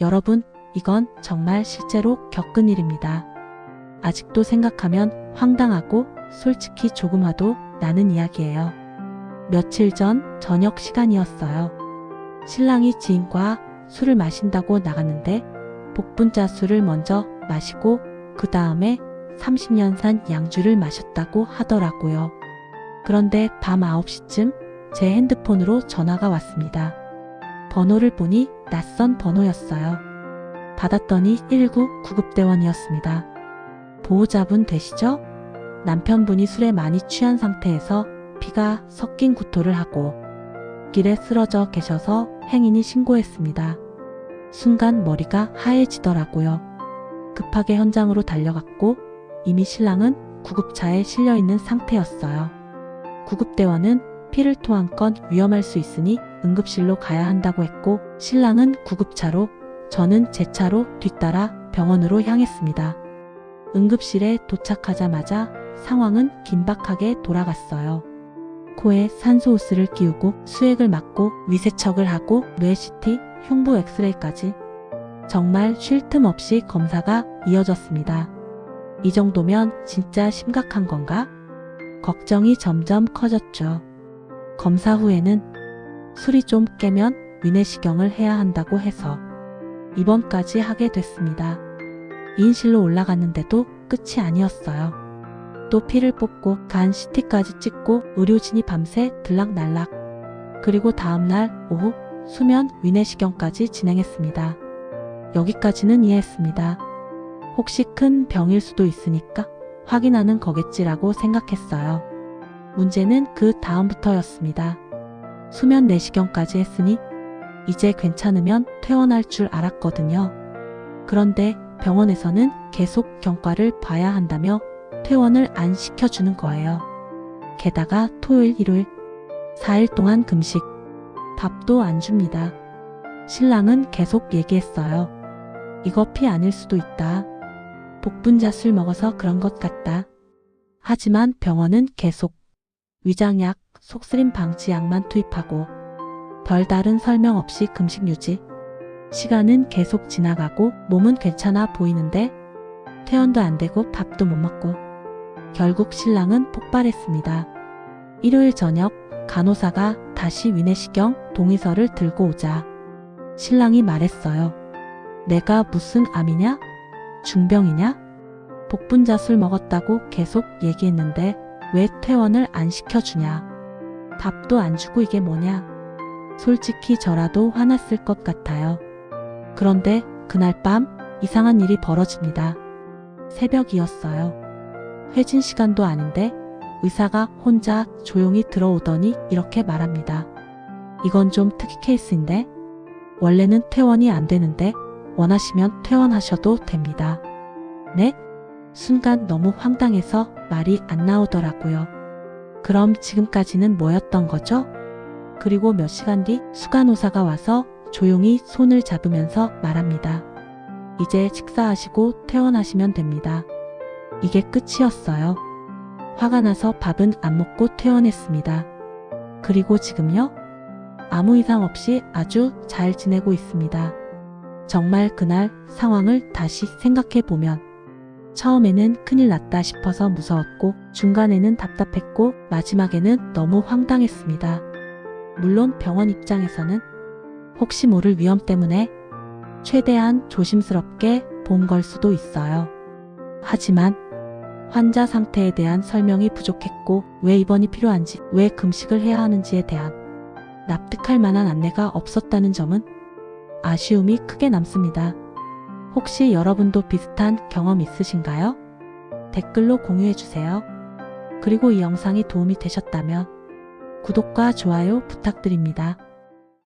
여러분, 이건 정말 실제로 겪은 일입니다. 아직도 생각하면 황당하고 솔직히 조금 화도 나는 이야기예요. 며칠 전 저녁 시간이었어요. 신랑이 지인과 술을 마신다고 나갔는데 복분자 술을 먼저 마시고 그 다음에 30년 산 양주를 마셨다고 하더라고요. 그런데 밤 9시쯤 제 핸드폰으로 전화가 왔습니다. 번호를 보니 낯선 번호였어요. 받았더니 119 구급대원이었습니다. 보호자분 되시죠? 남편분이 술에 많이 취한 상태에서 피가 섞인 구토를 하고 길에 쓰러져 계셔서 행인이 신고했습니다. 순간 머리가 하얘지더라고요. 급하게 현장으로 달려갔고 이미 신랑은 구급차에 실려있는 상태였어요. 구급대원은 피를 토한 건 위험할 수 있으니 응급실로 가야 한다고 했고 신랑은 구급차로, 저는 제 차로 뒤따라 병원으로 향했습니다. 응급실에 도착하자마자 상황은 긴박하게 돌아갔어요. 코에 산소 호스를 끼우고 수액을 맞고 위세척을 하고 뇌 CT, 흉부 엑스레이까지 정말 쉴 틈 없이 검사가 이어졌습니다. 이 정도면 진짜 심각한 건가? 걱정이 점점 커졌죠. 검사 후에는 술이 좀 깨면 위내시경을 해야 한다고 해서 입원까지 하게 됐습니다. 인실로 올라갔는데도 끝이 아니었어요. 또 피를 뽑고 간 CT까지 찍고 의료진이 밤새 들락날락. 그리고 다음날 오후 수면 위내시경까지 진행했습니다. 여기까지는 이해했습니다. 혹시 큰 병일 수도 있으니까 확인하는 거겠지라고 생각했어요. 문제는 그 다음부터였습니다. 수면 내시경까지 했으니 이제 괜찮으면 퇴원할 줄 알았거든요. 그런데 병원에서는 계속 경과를 봐야 한다며 퇴원을 안 시켜주는 거예요. 게다가 토요일, 일요일 4일 동안 금식, 밥도 안 줍니다. 신랑은 계속 얘기했어요. 이거 피 아닐 수도 있다. 복분자 술 먹어서 그런 것 같다. 하지만 병원은 계속 위장약, 속쓰림 방지약만 투입하고 별다른 설명 없이 금식 유지. 시간은 계속 지나가고 몸은 괜찮아 보이는데 퇴원도 안 되고 밥도 못 먹고 결국 신랑은 폭발했습니다. 일요일 저녁 간호사가 다시 위내시경 동의서를 들고 오자 신랑이 말했어요. 내가 무슨 암이냐? 중병이냐? 복분자 술 먹었다고 계속 얘기했는데 왜 퇴원을 안 시켜주냐? 밥도 안 주고 이게 뭐냐? 솔직히 저라도 화났을 것 같아요. 그런데 그날 밤 이상한 일이 벌어집니다. 새벽이었어요. 회진 시간도 아닌데 의사가 혼자 조용히 들어오더니 이렇게 말합니다. 이건 좀 특이 케이스인데 원래는 퇴원이 안 되는데 원하시면 퇴원하셔도 됩니다. 네? 순간 너무 황당해서 말이 안 나오더라고요. 그럼 지금까지는 뭐였던 거죠? 그리고 몇 시간 뒤 수간호사가 와서 조용히 손을 잡으면서 말합니다. 이제 식사하시고 퇴원하시면 됩니다. 이게 끝이었어요. 화가 나서 밥은 안 먹고 퇴원했습니다. 그리고 지금요? 아무 이상 없이 아주 잘 지내고 있습니다. 정말 그날 상황을 다시 생각해보면 처음에는 큰일 났다 싶어서 무서웠고 중간에는 답답했고 마지막에는 너무 황당했습니다. 물론 병원 입장에서는 혹시 모를 위험 때문에 최대한 조심스럽게 본 걸 수도 있어요. 하지만 환자 상태에 대한 설명이 부족했고 왜 입원이 필요한지, 왜 금식을 해야 하는지에 대한 납득할 만한 안내가 없었다는 점은 아쉬움이 크게 남습니다. 혹시 여러분도 비슷한 경험 있으신가요? 댓글로 공유해주세요. 그리고 이 영상이 도움이 되셨다면 구독과 좋아요 부탁드립니다.